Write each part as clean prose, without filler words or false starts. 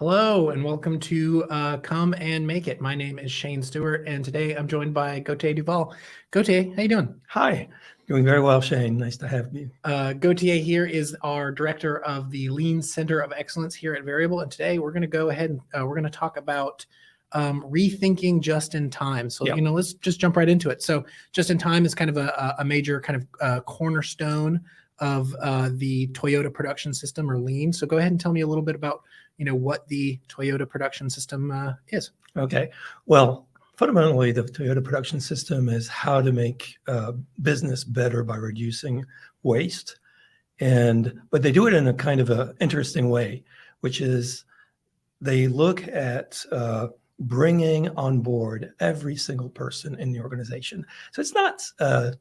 Hello and welcome to Come and Make It. My name is Shane Stewart, and today I'm joined by Gauthier Duval. Gauthier, how you doing? Hi, doing very well, Shane. Nice to have you. Gauthier here is our director of the Lean Center of Excellence here at Veryable, and today we're going to go ahead and we're going to talk about rethinking just in time. So, Yep. let's just jump right into it. So just in time is kind of a major kind of cornerstone of the Toyota production system, or Lean. So go ahead and tell me a little bit about what the Toyota production system is. Okay. Well, fundamentally, the Toyota production system is how to make business better by reducing waste. But they do it in a kind of an interesting way, which is they look at bringing on board every single person in the organization. So it's not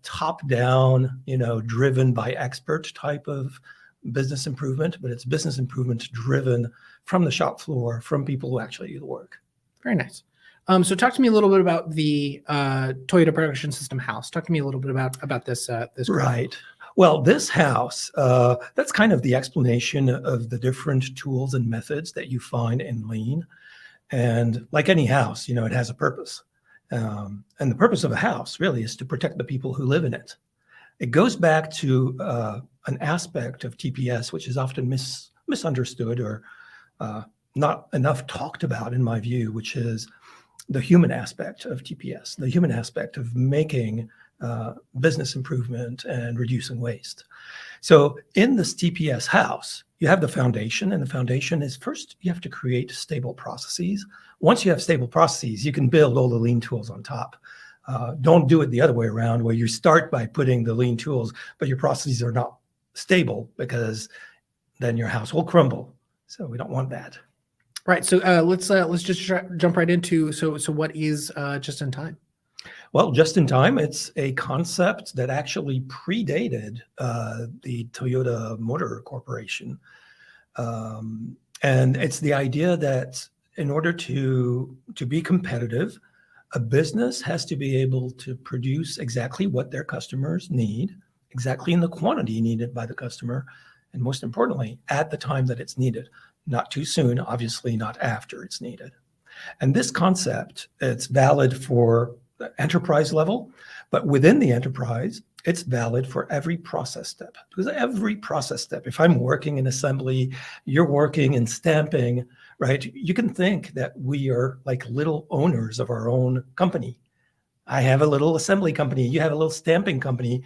top-down, driven by expert type of business improvement, but it's business improvement driven from the shop floor, from people who actually do the work. Very nice. So talk to me a little bit about the Toyota production system house. Talk to me a little bit about this. This right. Well, this house, that's kind of the explanation of the different tools and methods that you find in Lean. And like any house, it has a purpose. And the purpose of a house really is to protect the people who live in it. It goes back to an aspect of TPS, which is often misunderstood or not enough talked about, in my view, which is the human aspect of TPS, the human aspect of making business improvement and reducing waste. So in this TPS house, you have the foundation, and the foundation is first you have to create stable processes. Once you have stable processes, you can build all the Lean tools on top. Don't do it the other way around, where you start by putting the Lean tools, but your processes are not stable, because then your house will crumble. So we don't want that. Right. So let's just jump right into so what is just in time? Well, just in time, it's a concept that actually predated the Toyota Motor Corporation. And it's the idea that in order to be competitive, a business has to be able to produce exactly what their customers need, exactly in the quantity needed by the customer, and most importantly, at the time that it's needed. Not too soon, obviously not after it's needed. And this concept, it's valid for the enterprise level, but within the enterprise, it's valid for every process step. Because every process step, if I'm working in assembly, you're working in stamping, right? You can think that we are like little owners of our own company. I have a little assembly company, you have a little stamping company.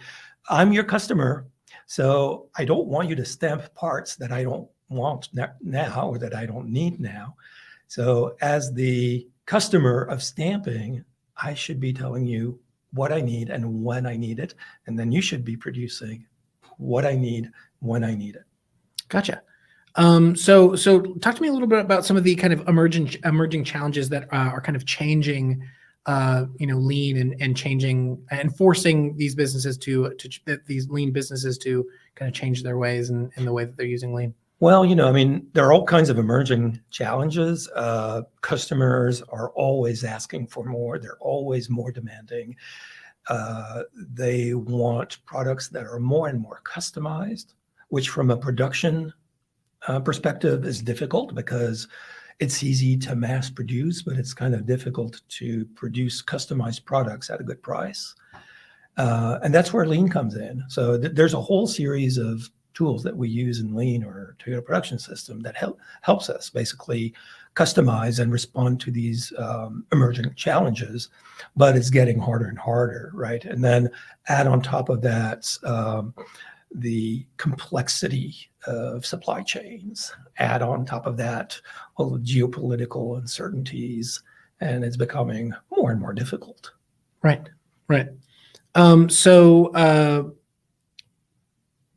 I'm your customer, so I don't want you to stamp parts that I don't want now or that I don't need now. So as the customer of stamping, I should be telling you what I need and when I need it, and then you should be producing what I need when I need it. Gotcha. So talk to me a little bit about some of the kind of emerging challenges that are kind of changing, Lean and changing and forcing these businesses these Lean businesses to kind of change their ways and the way that they're using Lean. Well, there are all kinds of emerging challenges. Customers are always asking for more. They're always more demanding. They want products that are more and more customized, which from a production perspective is difficult, because it's easy to mass produce, but it's kind of difficult to produce customized products at a good price. And that's where Lean comes in. So there's a whole series of tools that we use in Lean or Toyota Production System that helps us basically customize and respond to these emerging challenges, but it's getting harder and harder, right? And then add on top of that the complexity of supply chains, add on top of that all the geopolitical uncertainties, and it's becoming more and more difficult. Right.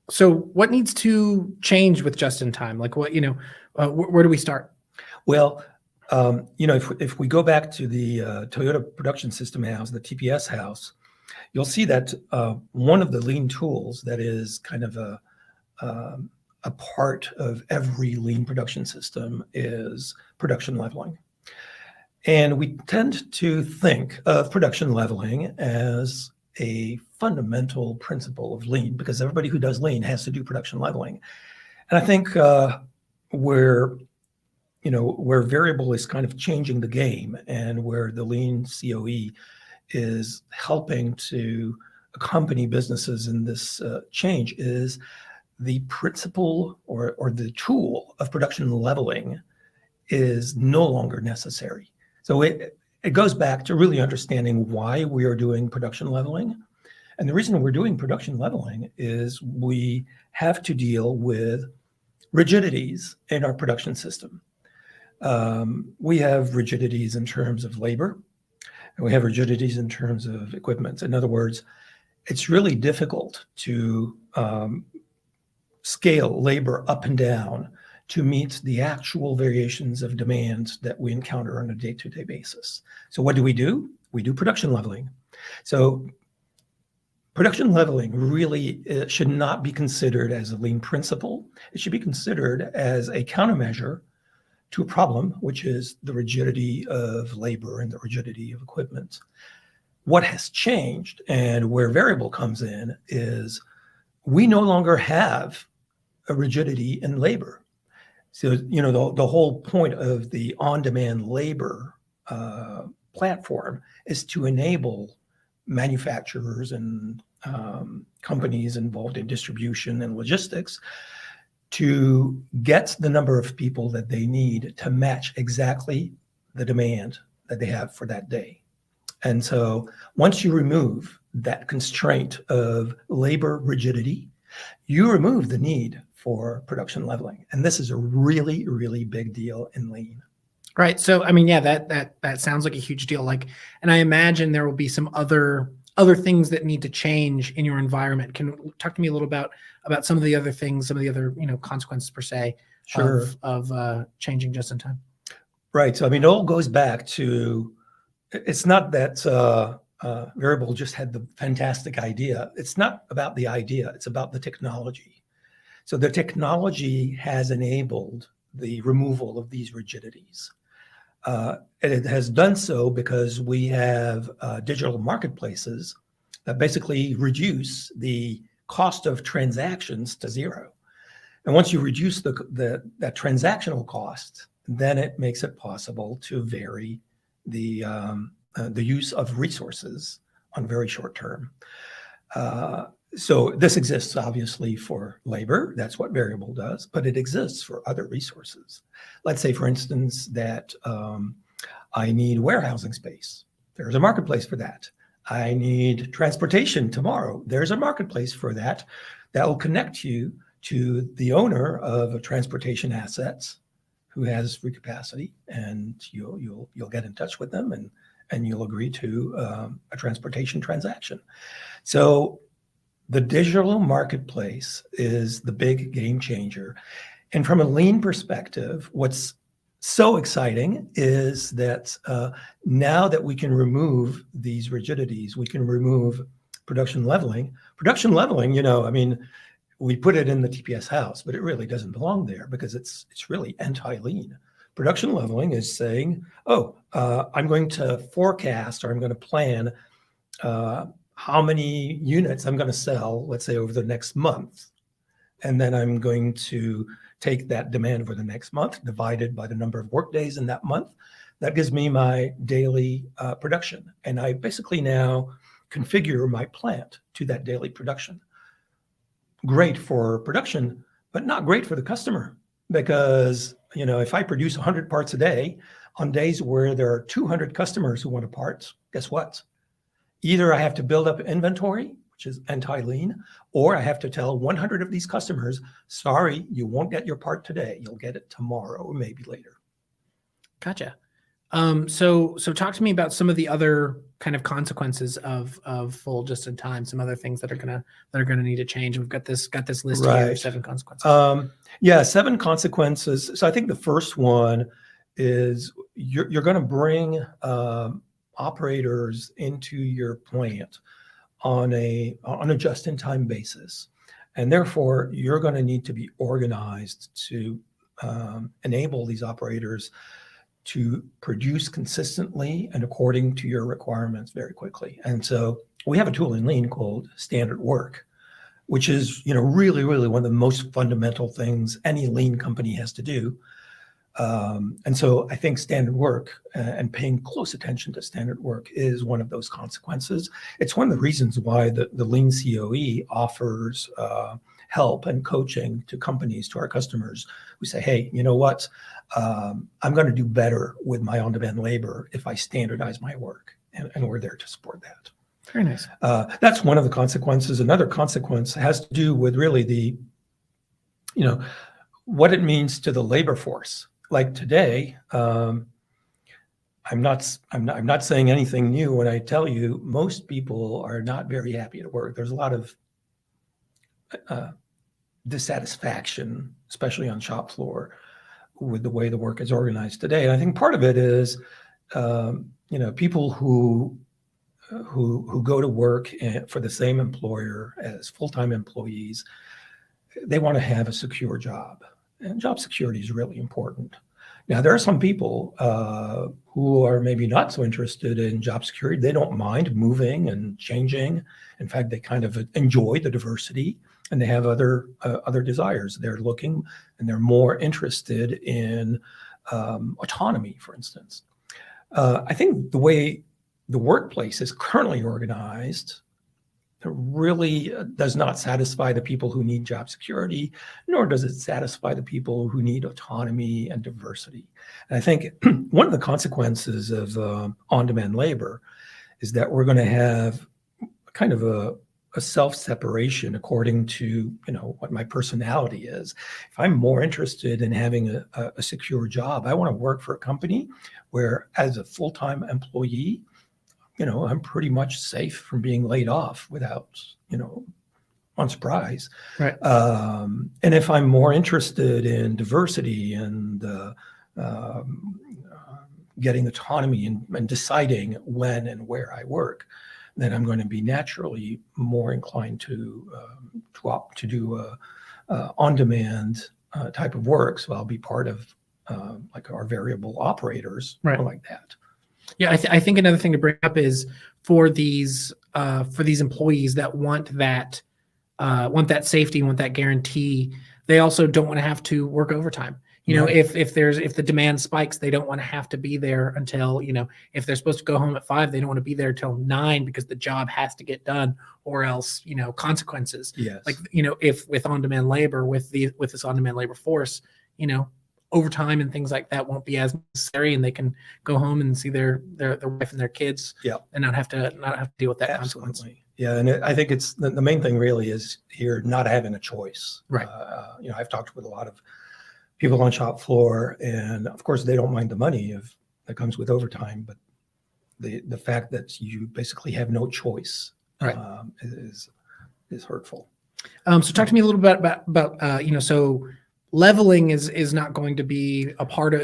So what needs to change with just in time? Like what, where do we start? Well, if we go back to the Toyota Production System house, the TPS house, you'll see that one of the Lean tools that is kind of a part of every Lean production system is production leveling. And we tend to think of production leveling as a fundamental principle of Lean, because everybody who does Lean has to do production leveling. And I think we're where Veryable is kind of changing the game, and where the Lean COE is helping to accompany businesses in this change, is the principle or the tool of production leveling is no longer necessary. So it goes back to really understanding why we are doing production leveling. And the reason we're doing production leveling is we have to deal with rigidities in our production system. We have rigidities in terms of labor, and we have rigidities in terms of equipment. In other words, it's really difficult to scale labor up and down to meet the actual variations of demand that we encounter on a day-to-day basis. So what do? We do production leveling. So production leveling really should not be considered as a lean principle. It should be considered as a countermeasure to a problem, which is the rigidity of labor and the rigidity of equipment. What has changed, and where Veryable comes in, is we no longer have a rigidity in labor. So, the whole point of the on-demand labor platform is to enable manufacturers and companies involved in distribution and logistics to get the number of people that they need to match exactly the demand that they have for that day. And so once you remove that constraint of labor rigidity, you remove the need for production leveling. And this is a really, really big deal in Lean. Right. So, yeah, that sounds like a huge deal. And I imagine there will be some other things that need to change in your environment. Can you talk to me a little about some of the other things, some of the other, consequences per se, Sure, of changing just in time? Right. So, it all goes back to, it's not that Veryable just had the fantastic idea. It's not about the idea. It's about the technology. So the technology has enabled the removal of these rigidities. And it has done so because we have digital marketplaces that basically reduce the cost of transactions to zero. And once you reduce that transactional cost, then it makes it possible to vary the use of resources on very short term. So this exists obviously for labor. That's what Veryable does, but it exists for other resources. Let's say, for instance, that I need warehousing space. There's a marketplace for that. I need transportation tomorrow. There's a marketplace for that will connect you to the owner of a transportation assets who has free capacity, and you'll get in touch with them and you'll agree to a transportation transaction. So the digital marketplace is the big game changer. And from a Lean perspective, what's so exciting is that now that we can remove these rigidities, we can remove production leveling. Production leveling, we put it in the TPS house, but it really doesn't belong there because it's really anti-Lean. Production leveling is saying, I'm going to forecast, or I'm going to plan how many units I'm going to sell, let's say, over the next month. And then I'm going to take that demand for the next month, divided by the number of work days in that month. That gives me my daily production. And I basically now configure my plant to that daily production. Great for production, but not great for the customer. Because, if I produce 100 parts a day, on days where there are 200 customers who want a part, guess what? Either I have to build up inventory, which is anti-Lean, or I have to tell 100 of these customers, sorry, you won't get your part today. You'll get it tomorrow or maybe later. Gotcha. So talk to me about some of the other kind of consequences of full just in time. Some other things that are gonna need to change. We've got this list here of 7 consequences. 7 consequences. So I think the first one is you're going to bring operators into your plant on a just-in-time basis, and therefore you're going to need to be organized to enable these operators to produce consistently and according to your requirements very quickly. And so we have a tool in Lean called standard work, which is really, really one of the most fundamental things any Lean company has to do. And so I think standard work and paying close attention to standard work is one of those consequences. It's one of the reasons why the Lean COE offers help and coaching to companies, to our customers who say, hey, you know what? I'm going to do better with my on-demand labor if I standardize my work. And we're there to support that. Very nice. That's one of the consequences. Another consequence has to do with really what it means to the labor force. Like today, I'm not saying anything new when I tell you most people are not very happy at work. There's a lot of dissatisfaction, especially on shop floor, with the way the work is organized today. And I think part of it is, people who go to work for the same employer as full-time employees, they want to have a secure job. And job security is really important. Now, there are some people who are maybe not so interested in job security. They don't mind moving and changing. In fact, they kind of enjoy the diversity, and they have other desires. They're looking and they're more interested in autonomy, for instance. I think the way the workplace is currently organized really does not satisfy the people who need job security, nor does it satisfy the people who need autonomy and diversity. And I think one of the consequences of on-demand labor is that we're going to have kind of a self-separation according to what my personality is. If I'm more interested in having a secure job, I want to work for a company where, as a full-time employee, I'm pretty much safe from being laid off without, on surprise. Right. And if I'm more interested in diversity and getting autonomy and deciding when and where I work, then I'm going to be naturally more inclined to do on-demand type of work. So I'll be part of like our variable operators, right, like that. Yeah, I think another thing to bring up is for these employees that want that safety, want that guarantee, they also don't want to have to work overtime. Right. If the demand spikes, they don't want to have to be there until, if they're supposed to go home at 5, they don't want to be there till 9 because the job has to get done, or else, consequences. Yes. Like, if with on-demand labor, with this on-demand labor force, overtime and things like that won't be as necessary, and they can go home and see their wife and their kids, and not have to deal with that Absolutely. consequence. Yeah, and I think it's the main thing really is here not having a choice. Right. I've talked with a lot of people on shop floor, and of course they don't mind the money that comes with overtime, but the fact that you basically have no choice, right, is hurtful. So talk to me a little bit about so leveling is not going to be a part of,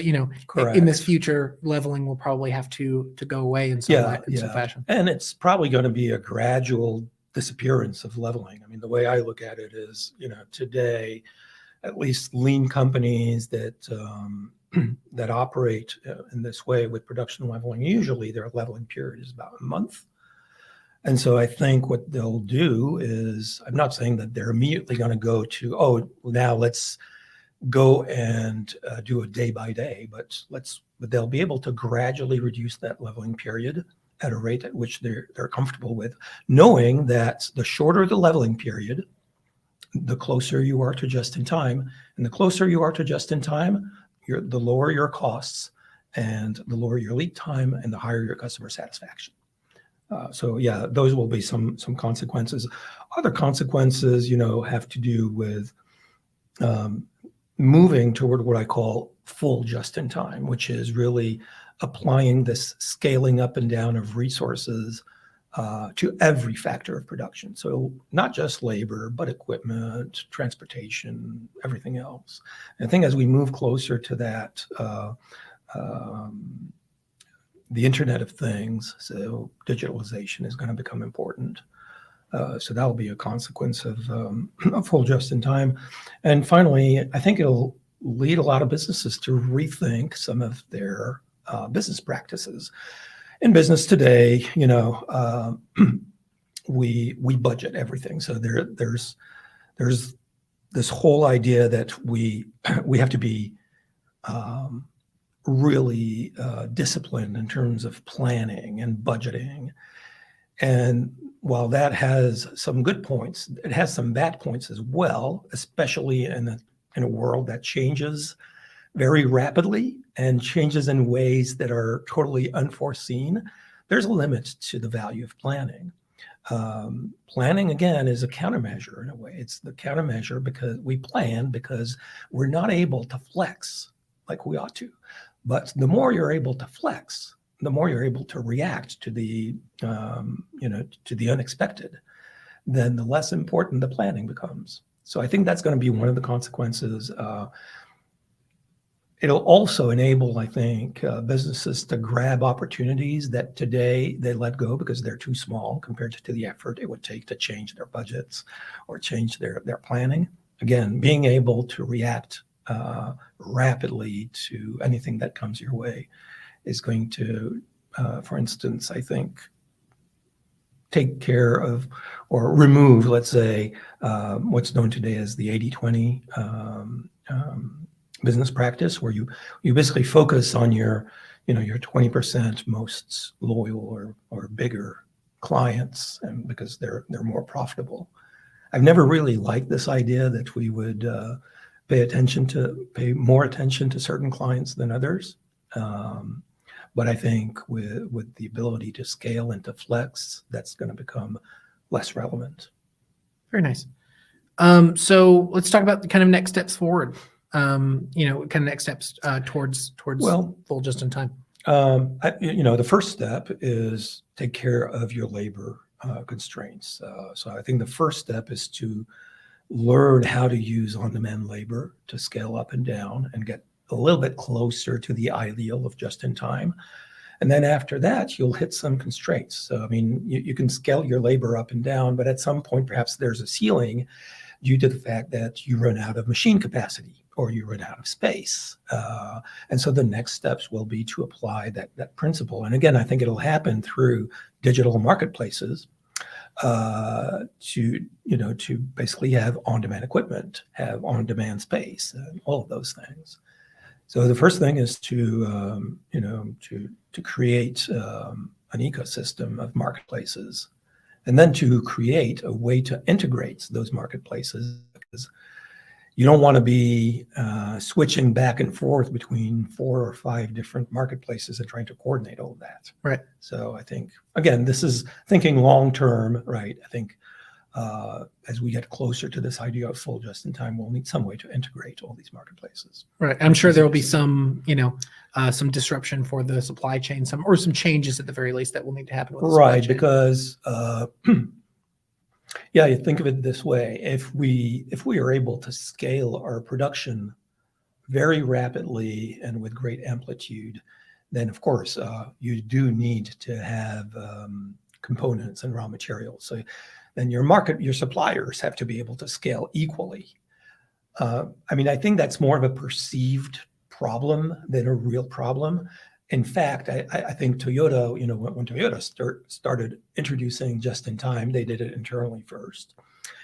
Correct. In this future, leveling will probably have to go away in some fashion. And it's probably going to be a gradual disappearance of leveling. I mean, the way I look at it is, today, at least lean companies that that operate in this way with production leveling, usually their leveling period is about a month. And so I think what they'll do is, I'm not saying that they're immediately going to go to, now let's go and do a day by day, but they'll be able to gradually reduce that leveling period at a rate at which they're comfortable with, knowing that the shorter the leveling period, the closer you are to just in time, and the closer you are to just in time, the lower your costs, and the lower your lead time, and the higher your customer satisfaction. So yeah, those will be some consequences. Other consequences, have to do with moving toward what I call full just-in-time, which is really applying this scaling up and down of resources to every factor of production. So not just labor, but equipment, transportation, everything else. And I think as we move closer to that, the Internet of Things, so digitalization is going to become important. So that'll be a consequence of full just-in-time. And finally, I think it'll lead a lot of businesses to rethink some of their business practices. In business today, we budget everything. So there's this whole idea that we have to be really disciplined in terms of planning and budgeting. And while that has some good points, it has some bad points as well, especially in a world that changes very rapidly and changes in ways that are totally unforeseen. There's a limit to the value of planning. Planning, again, is a countermeasure in a way. It's the countermeasure because we plan because we're not able to flex like we ought to. But the more you're able to flex, the more you're able to react to the, to the unexpected, then the less important the planning becomes. So I think that's going to be one of the consequences. It'll also enable, I think, businesses to grab opportunities that today they let go because they're too small compared to the effort it would take to change their budgets or change their planning. Again, being able to react rapidly to anything that comes your way is going to, for instance, I think, take care of or remove, let's say, what's known today as the 80-20 business practice, where you basically focus on your 20% most loyal or bigger clients, and because they're more profitable. I've never really liked this idea that we would pay more attention to certain clients than others. But I think with the ability to scale and to flex, that's going to become less relevant. Very nice. So let's talk about the kind of next steps forward. Kind of next steps towards full just in time. The first step is take care of your labor constraints. So I think the first step is to learn how to use on-demand labor to scale up and down and get a little bit closer to the ideal of just in time. And then after that, you'll hit some constraints. So, I mean, you can scale your labor up and down, but at some point, perhaps there's a ceiling due to the fact that you run out of machine capacity or you run out of space. And so the next steps will be to apply that principle. And again, I think it'll happen through digital marketplaces to basically have on-demand equipment, have on-demand space, and all of those things. So the first thing is to create an ecosystem of marketplaces, and then to create a way to integrate those marketplaces, because you don't want to be switching back and forth between 4 or 5 different marketplaces and trying to coordinate all of that. Right. So I think, again, this is thinking long-term, right? I think as we get closer to this idea of full just-in-time, we'll need some way to integrate all these marketplaces. Right. I'm sure there will be some disruption for the supply chain, some changes at the very least that will need to happen with the supply chain. Because you think of it this way: if we are able to scale our production very rapidly and with great amplitude, then of course you do need to have components and raw materials. So then your suppliers have to be able to scale equally. I think that's more of a perceived problem than a real problem. In fact, I think Toyota, when Toyota started introducing just-in-time, they did it internally first.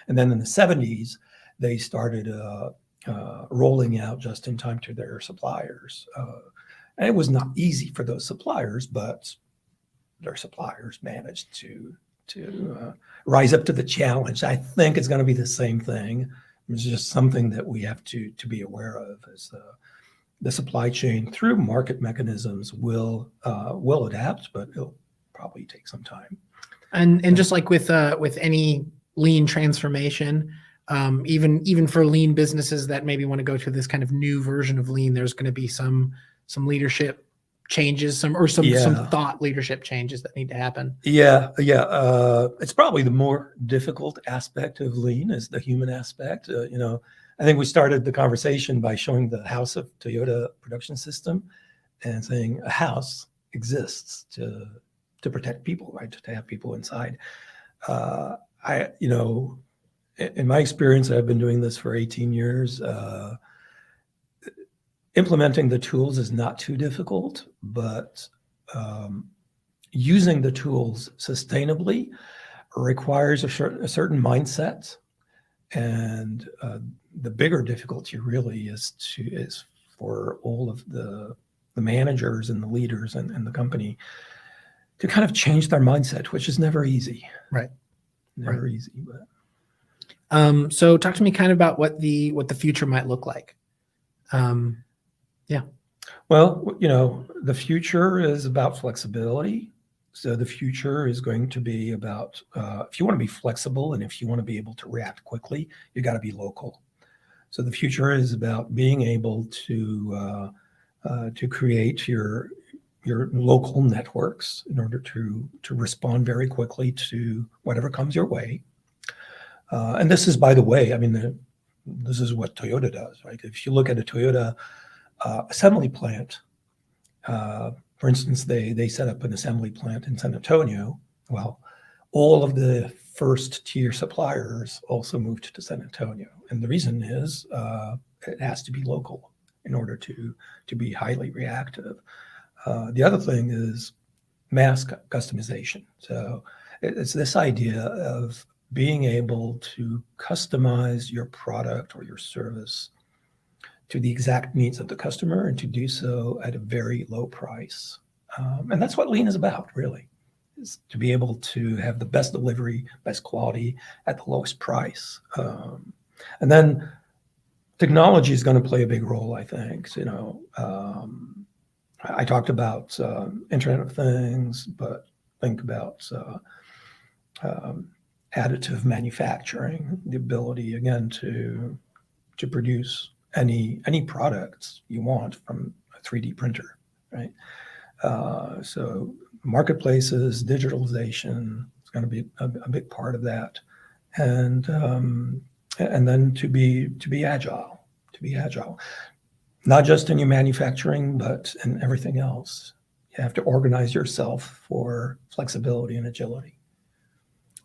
And then in the 70s, they started rolling out just-in-time to their suppliers. And it was not easy for those suppliers, but their suppliers managed to rise up to the challenge. I think it's going to be the same thing. It's just something that we have to be aware of, as the supply chain through market mechanisms will adapt, but it'll probably take some time. And just like with any lean transformation, even for lean businesses that maybe want to go to this kind of new version of lean, there's going to be some leadership changes, some thought leadership changes that need to happen. It's probably the more difficult aspect of lean is the human aspect. I think we started the conversation by showing the house of Toyota production system and saying a house exists to protect people, right? To have people inside. In my experience, I've been doing this for 18 years. Implementing the tools is not too difficult, but using the tools sustainably requires a certain mindset. And the bigger difficulty really is for all of the managers and the leaders and the company to kind of change their mindset, which is never easy. Right. Never easy. But so talk to me kind of about what the future might look like. well, the future is about flexibility. So the future is going to be about, if you want to be flexible and if you want to be able to react quickly, you got to be local. So the future is about being able to create your local networks in order to respond very quickly to whatever comes your way. And this is, by the way, I mean, this is what Toyota does, right? If you look at a Toyota assembly plant, for instance, they set up an assembly plant in San Antonio. Well, all of the first tier suppliers also moved to San Antonio. And the reason is it has to be local in order to be highly reactive. The other thing is mass customization. So it's this idea of being able to customize your product or your service to the exact needs of the customer and to do so at a very low price. And that's what Lean is about, really, is to be able to have the best delivery, best quality at the lowest price. And then technology is going to play a big role, I think. I talked about Internet of Things, but think about additive manufacturing, the ability, again, to produce any products you want from a 3D printer, right? So marketplaces, digitalization is going to be a big part of that, and then to be agile, not just in your manufacturing, but in everything else. You have to organize yourself for flexibility and agility.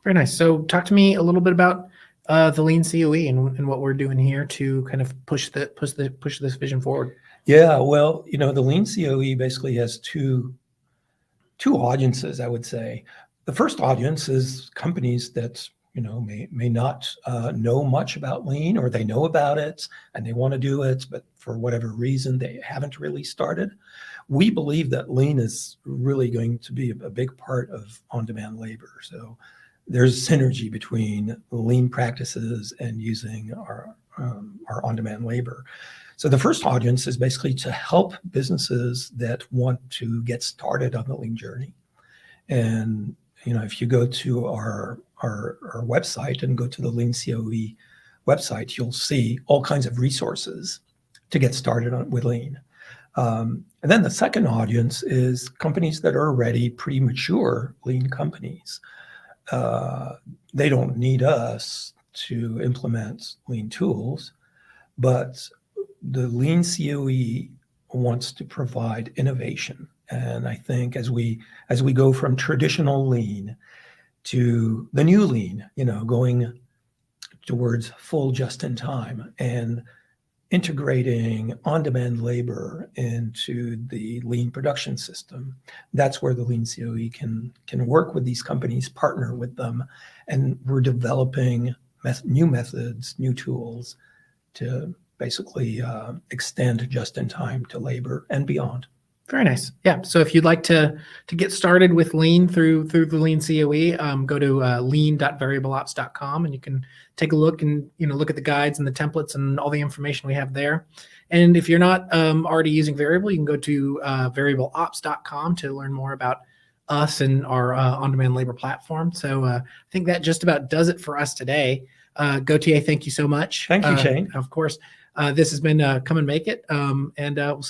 Very nice. So talk to me a little bit about the Lean COE and what we're doing here to kind of push this vision forward. Yeah, well, the Lean COE basically has two audiences, I would say. The first audience is companies that may not know much about Lean, or they know about it and they want to do it, but for whatever reason they haven't really started. We believe that Lean is really going to be a big part of on-demand labor. So there's synergy between Lean practices and using our on-demand labor. So the first audience is basically to help businesses that want to get started on the Lean journey. And if you go to our website and go to the Lean COE website, you'll see all kinds of resources to get started with Lean. And then the second audience is companies that are already pretty mature Lean companies. They don't need us to implement Lean tools, but the Lean COE wants to provide innovation. And I think as we go from traditional Lean to the new Lean, going towards full just-in-time and integrating on-demand labor into the Lean production system, that's where the Lean COE can work with these companies, partner with them, and we're developing new methods, new tools to basically extend just-in-time to labor and beyond. Very nice. Yeah. So if you'd like to get started with Lean through the Lean COE, go to lean.variableops.com and you can take a look and look at the guides and the templates and all the information we have there. And if you're not already using Veryable, you can go to variableops.com to learn more about us and our on-demand labor platform. So I think that just about does it for us today. Gauthier, thank you so much. Thank you, Shane. Of course, this has been Come and Make It, and we'll see